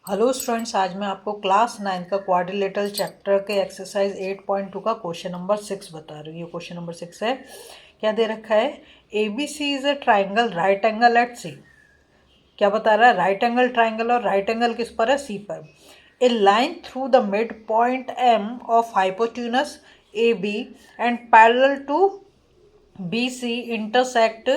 Hello students, आज मैं आपको क्लास 9 का क्वाड्रिलेटरल चैप्टर के एक्सरसाइज 8.2 का क्वेश्चन नंबर 6 बता रही हूँ। ये क्वेश्चन नंबर 6 है। क्या दे रखा है? A B C is a triangle right angle at C. क्या बता रहा है? राइट एंगल ट्राइंगल, और राइट एंगल किस पर है? सी पर। A line through the mid point M of hypotenuse A B and parallel to B C intersect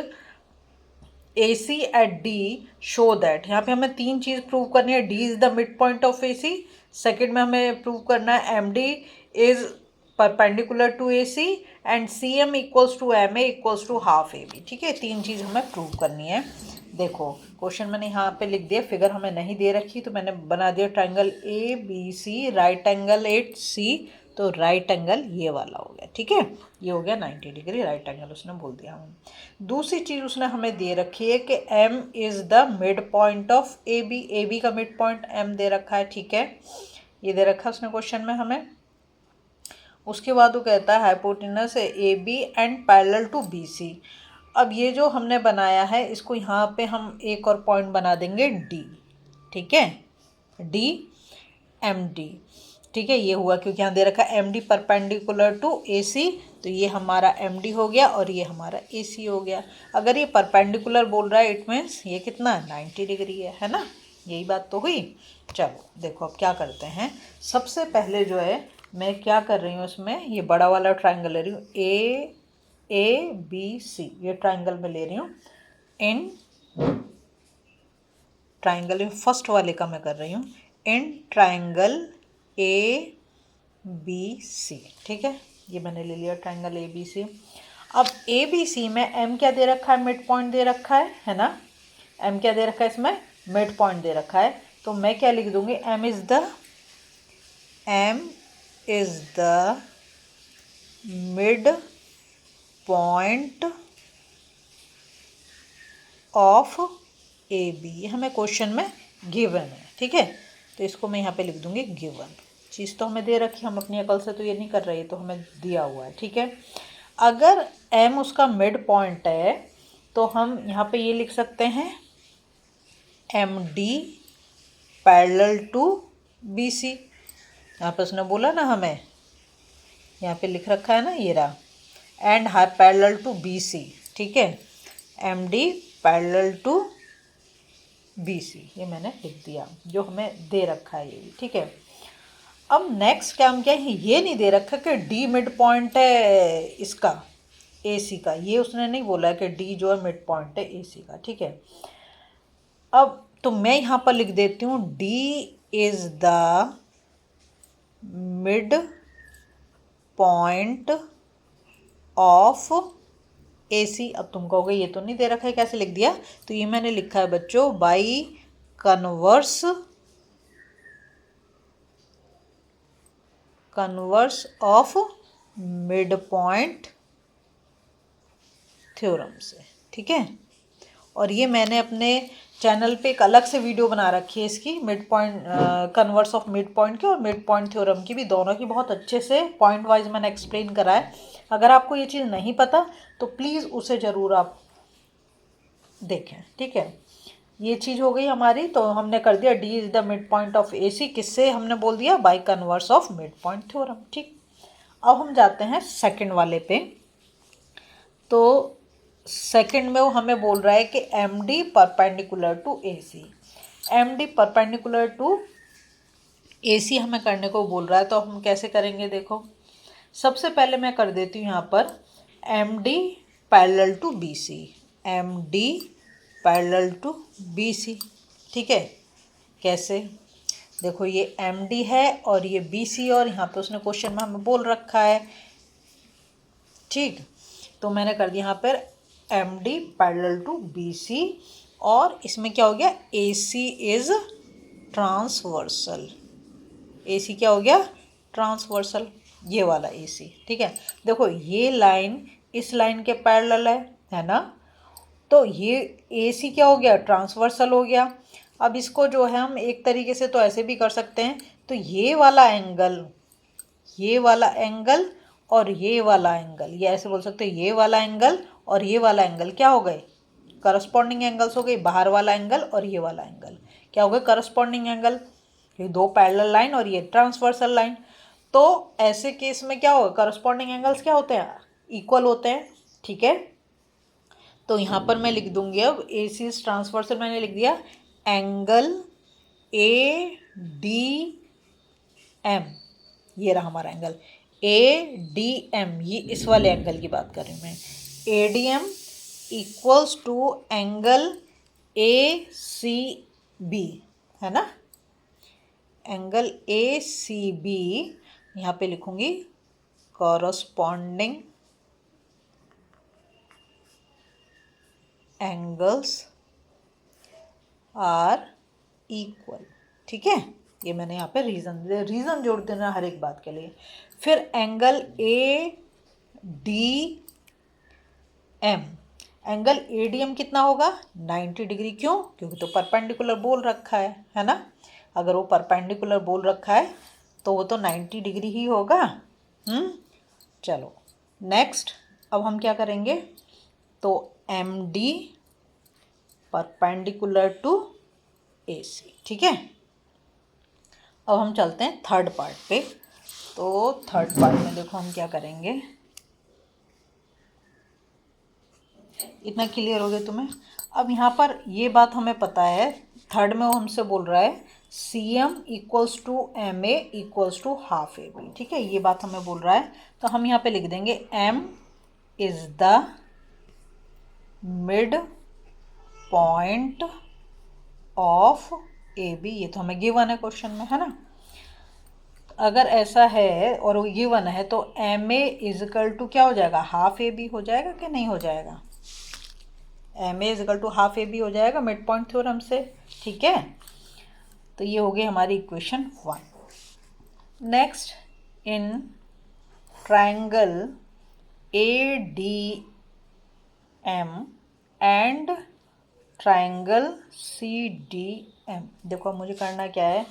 A C at D show that. यहाँ पे हमें तीन चीज़ प्रूव करनी है। D is the mid point of A C. Second में हमें prove करना है M D is perpendicular to A C and C M equals to M A equals to half A B. ठीक है, तीन चीज़ हमें प्रूव करनी है। देखो क्वेश्चन मैंने यहाँ पे लिख दिया, फिगर हमें नहीं दे रखी तो मैंने बना दिया triangle A B C right angle at C. तो राइट एंगल ये वाला हो गया। ठीक है, ये हो गया 90 डिग्री राइट एंगल, उसने बोल दिया हमें। दूसरी चीज़ उसने हमें दे रखी है कि M is the mid point of A B का मिड पॉइंट M दे रखा है। ठीक है, ये दे रखा है उसने क्वेश्चन में हमें। उसके बाद वो कहता है हाइपोटेनस है A B and parallel to B C. अब ये जो हमने बनाया है इसको यहाँ पे हम एक और पॉइंट बना देंगे D। ठीक है, D एम डी। ठीक है, ये हुआ क्योंकि यहाँ दे रखा है M D perpendicular to A सी, तो ये हमारा एम डी हो गया और ये हमारा ए सी हो गया। अगर ये परपेंडिकुलर बोल रहा है इट मीन्स ये कितना 90 डिग्री है ना। यही बात तो हुई। चलो देखो अब क्या करते हैं। सबसे पहले जो है मैं क्या कर रही हूँ, इसमें ये बड़ा वाला ट्राइंगल ले रही हूँ, ए बी सी। ये ट्राइंगल में ले रही हूँ। इन ट्राइंगल में फर्स्ट वाले का मैं कर रही हूँ in triangle A B C. ठीक है, ये मैंने ले लिया ट्राइंगल ए बी सी। अब ए बी सी में एम क्या दे रखा है? मिड पॉइंट दे रखा है ना। एम क्या दे रखा है? इसमें मिड पॉइंट दे रखा है। तो मैं क्या लिख दूंगी? M is the mid point of A B. हमें क्वेश्चन में गिवन है। ठीक है, तो इसको मैं यहाँ पे लिख दूंगी गिवन। चीज़ तो हमें दे रखी, हम अपनी अकल से तो ये नहीं कर रहे, तो हमें दिया हुआ है। ठीक है, अगर एम उसका मिड पॉइंट है तो हम यहाँ पे ये लिख सकते हैं M D parallel to B C. यहाँ पे उसने बोला ना, हमें यहाँ पे लिख रखा है ना, ये रहा and high parallel to B C. ठीक है, M D parallel to B C, ये मैंने लिख दिया जो हमें दे रखा है ये भी। ठीक है, अब नेक्स्ट क्या हम क्या है, ये नहीं दे रखा कि डी मिड पॉइंट है इसका ए सी का। ये उसने नहीं बोला कि डी जो है मिड पॉइंट है ए सी का। ठीक है, अब तो मैं यहाँ पर लिख देती हूँ D is the mid point of A C. अब तुम कहोगे ये तो नहीं दे रखा है, कैसे लिख दिया? तो ये मैंने लिखा है बच्चों by converse of mid point theorem से। ठीक है, और ये मैंने अपने चैनल पे एक अलग से वीडियो बना रखी है इसकी, mid point converse of mid point की और मिड पॉइंट थ्योरम की भी, दोनों की बहुत अच्छे से पॉइंट वाइज मैंने एक्सप्लेन करा है। अगर आपको ये चीज़ नहीं पता तो प्लीज़ उसे ज़रूर आप देखें। ठीक है, ये चीज़ हो गई हमारी। तो हमने कर दिया D is the mid point of A C, किससे हमने बोल दिया? By converse of mid point theorem. ठीक, अब हम जाते हैं सेकंड वाले पे। तो सेकंड में वो हमें बोल रहा है कि M D perpendicular to A C. M D perpendicular to A C हमें करने को बोल रहा है, तो हम कैसे करेंगे? देखो सबसे पहले मैं कर देती हूँ यहाँ पर M D parallel to B C. M D parallel to B C. ठीक है, कैसे? देखो ये एम डी है और ये बी सी, और यहाँ पे उसने क्वेश्चन में हमें बोल रखा है। ठीक, तो मैंने कर दिया यहाँ पर M D parallel to B C, और इसमें क्या हो गया? ए सी इज ट्रांसवर्सल। ए सी क्या हो गया? ट्रांसवर्सल, ये वाला ए सी। ठीक है, देखो ये लाइन इस लाइन के पैरेलल है ना, तो ये ए सी क्या हो गया? ट्रांसवर्सल हो गया। अब इसको जो है हम एक तरीके से तो ऐसे भी कर सकते हैं, तो ये वाला एंगल और ये वाला एंगल, ये ऐसे बोल सकते हैं ये वाला एंगल और ये वाला एंगल क्या हो गए? करस्पॉन्डिंग एंगल्स हो गए। बाहर वाला एंगल और ये वाला एंगल क्या हो गए? Corresponding angle. ये दो पैरेलल लाइन और ये ट्रांसवर्सल लाइन। तो ऐसे केस में क्या होगा, करस्पॉन्डिंग एंगल्स क्या होते हैं, इक्वल होते हैं। ठीक है, तो यहाँ पर मैं लिख दूंगी अब ए सी ट्रांसवर्सल, मैंने लिख दिया एंगल ए डी एम, ये रहा हमारा एंगल ए डी एम, ये इस वाले एंगल की बात कर रही हूँ मैं। A D M equals to angle A C B, है ना, एंगल ए सी बी, यहाँ पे लिखूंगी कॉरस्पॉन्डिंग एंगल्स आर इक्वल। ठीक है, ये मैंने यहाँ पे रीज़न जोड़ देना हर एक बात के लिए। फिर angle A D M, angle A D M कितना होगा, 90 डिग्री। क्यों, क्योंकि तो परपेंडिकुलर बोल रखा है ना, अगर वो परपेंडिकुलर बोल रखा है तो वो तो 90 डिग्री ही होगा। चलो नेक्स्ट, अब हम क्या करेंगे, तो M D perpendicular to A सी। ठीक है, अब हम चलते हैं थर्ड पार्ट पे। तो थर्ड पार्ट में देखो हम क्या करेंगे, इतना क्लियर हो गया तुम्हें। अब यहाँ पर ये बात हमें पता है, थर्ड में वो हमसे बोल रहा है C M equals to M A equals to half A B. ठीक है, ये बात हमें बोल रहा है, तो हम यहाँ पे लिख देंगे M is the mid point of A B. ये तो हमें गिवन है क्वेश्चन में, है ना। अगर ऐसा है और वो गिवन है तो एम ए इजकल टू क्या हो जाएगा, हाफ ए बी हो जाएगा कि नहीं हो जाएगा, M A equal to half A B हो जाएगा मिड पॉइंट थ्योरम से। ठीक है, तो ये हो गई हमारी equation 1। Next, in triangle A D M and triangle C D M, देखो मुझे करना क्या है,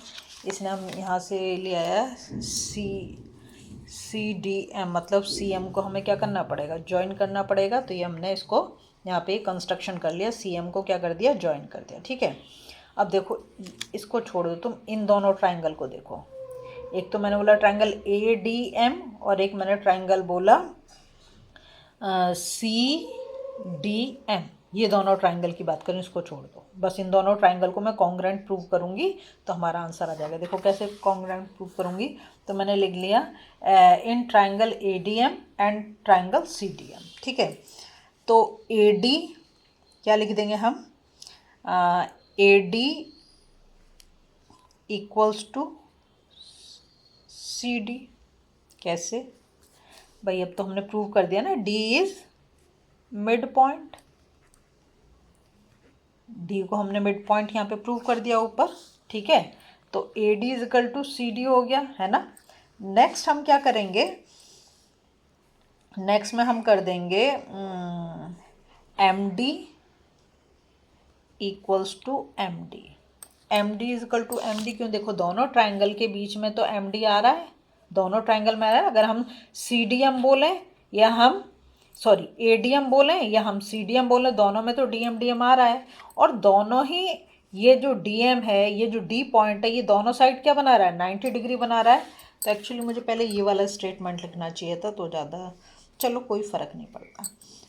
इसने हम यहाँ से ले आया सी डी एम, मतलब सी एम को हमें क्या करना पड़ेगा, ज्वाइन करना पड़ेगा। तो ये हमने इसको यहाँ पे कंस्ट्रक्शन कर लिया, सी एम को क्या कर दिया, ज्वाइन कर दिया। ठीक है, अब देखो इसको छोड़ दो, तुम इन दोनों ट्रायंगल को देखो, एक तो मैंने बोला ट्रायंगल ए डी एम और एक मैंने ट्रायंगल बोला सी डी एम, ये दोनों ट्रायंगल की बात करें, इसको छोड़ दो, बस इन दोनों ट्रायंगल को मैं कॉन्ग्रुएंट प्रूव करूंगी तो हमारा आंसर आ जाएगा। देखो कैसे कॉन्ग्रुएंट प्रूव करूंगी, तो मैंने लिख लिया in triangle A D M and triangle C D M. ठीक है, तो ए डी क्या लिख देंगे हम, A D equals to C D. कैसे भाई, अब तो हमने प्रूव कर दिया ना, D is mid point, D को हमने मिड पॉइंट यहाँ पे प्रूव कर दिया ऊपर। ठीक है, तो A D is equal to C D हो गया, है ना। नेक्स्ट हम क्या करेंगे, नेक्स्ट में हम कर देंगे M D equals to M D, M D is equal to M D. क्यों, देखो दोनों ट्रायंगल के बीच में तो एम डी आ रहा है, दोनों ट्रायंगल में आ रहा है। अगर हम सी डी एम बोलें या हम ए डी एम बोलें या हम सी डी एम बोलें, दोनों में तो डी एम आ रहा है, और दोनों ही ये जो डी एम है, ये जो डी पॉइंट है, ये दोनों साइड क्या बना रहा है, 90 डिग्री बना रहा है। तो एक्चुअली मुझे पहले ये वाला स्टेटमेंट लिखना चाहिए था, तो ज़्यादा, चलो कोई फ़र्क नहीं पड़ता।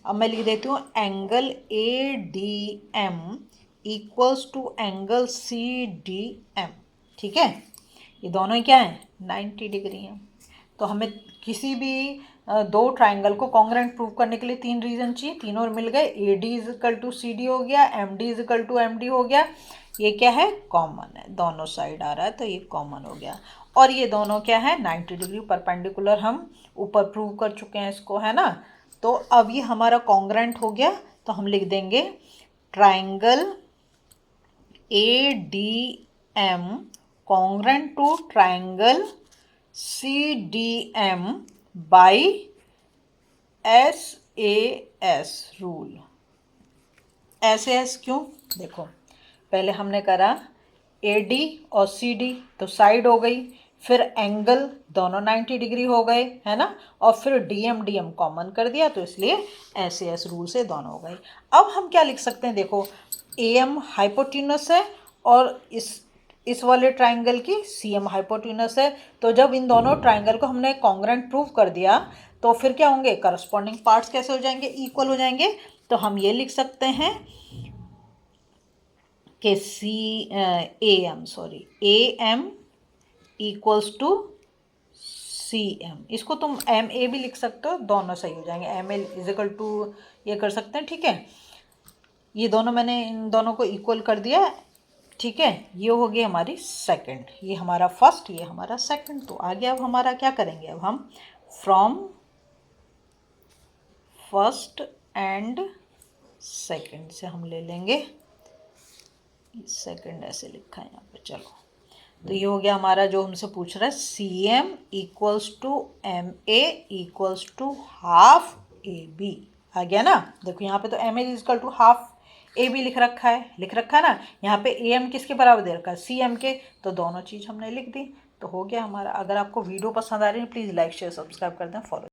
अब मैं लिख देती हूँ angle A D M equals to angle C D M. ठीक है, ये दोनों ही क्या हैं, 90 डिग्री हैं। तो हमें किसी भी दो ट्रायंगल को कॉन्ग्रुएंट प्रूव करने के लिए 3 रीजन चाहिए, तीनों मिल गए। A D is equal to C D हो गया, M D is equal to M D हो गया, ये क्या है, कॉमन है, दोनों साइड आ रहा है तो ये कॉमन हो गया। और ये दोनों क्या है, 90 डिग्री परपेंडिकुलर, हम ऊपर प्रूव कर चुके हैं इसको, है ना। तो अब ये हमारा कॉन्ग्रुएंट हो गया, तो हम लिख देंगे triangle A D M congruent to triangle C D M by S A S rule. S A S क्यों, देखो पहले हमने करा ए डी और सी डी, तो साइड हो गई, फिर एंगल दोनों 90 डिग्री हो गए, है ना, और फिर डी एम कॉमन कर दिया, तो इसलिए एस ए एस रूल से दोनों हो गई। अब हम क्या लिख सकते हैं, देखो ए एम हाइपोटेन्यूस है और इस वाले ट्राइंगल की सी एम हाइपोटेन्यूस है। तो जब इन दोनों ट्राइंगल को हमने कॉन्ग्रुएंट प्रूव कर दिया तो फिर क्या होंगे, करस्पॉन्डिंग पार्ट्स कैसे हो जाएंगे, इक्वल हो जाएंगे। तो हम ये लिख सकते हैं कि A M equals to C M. इसको तुम एम ए भी लिख सकते हो, दोनों सही हो जाएंगे। एम एल इजिकल टू ये कर सकते हैं, ठीक है। ये दोनों मैंने इन दोनों को इक्वल कर दिया, ठीक है। ये हो गई हमारी सेकंड, ये हमारा फर्स्ट, ये हमारा सेकंड। तो आगे अब हमारा क्या करेंगे, अब हम फ्रॉम फर्स्ट एंड सेकंड से हम ले लेंगे, सेकंड ऐसे लिखा है यहाँ पे, चलो। तो ये हो गया हमारा जो हमसे पूछ रहा है, C M equals to M A equals to half A B. आ गया ना। देखो यहाँ पे तो M A equal to half A B लिख रखा है ना। यहाँ पे ए एम किसके बराबर दे रखा है, सी एम के। तो दोनों चीज़ हमने लिख दी। तो हो गया हमारा। अगर आपको वीडियो पसंद आ रही है प्लीज़ लाइक शेयर सब्सक्राइब कर दें, फॉलो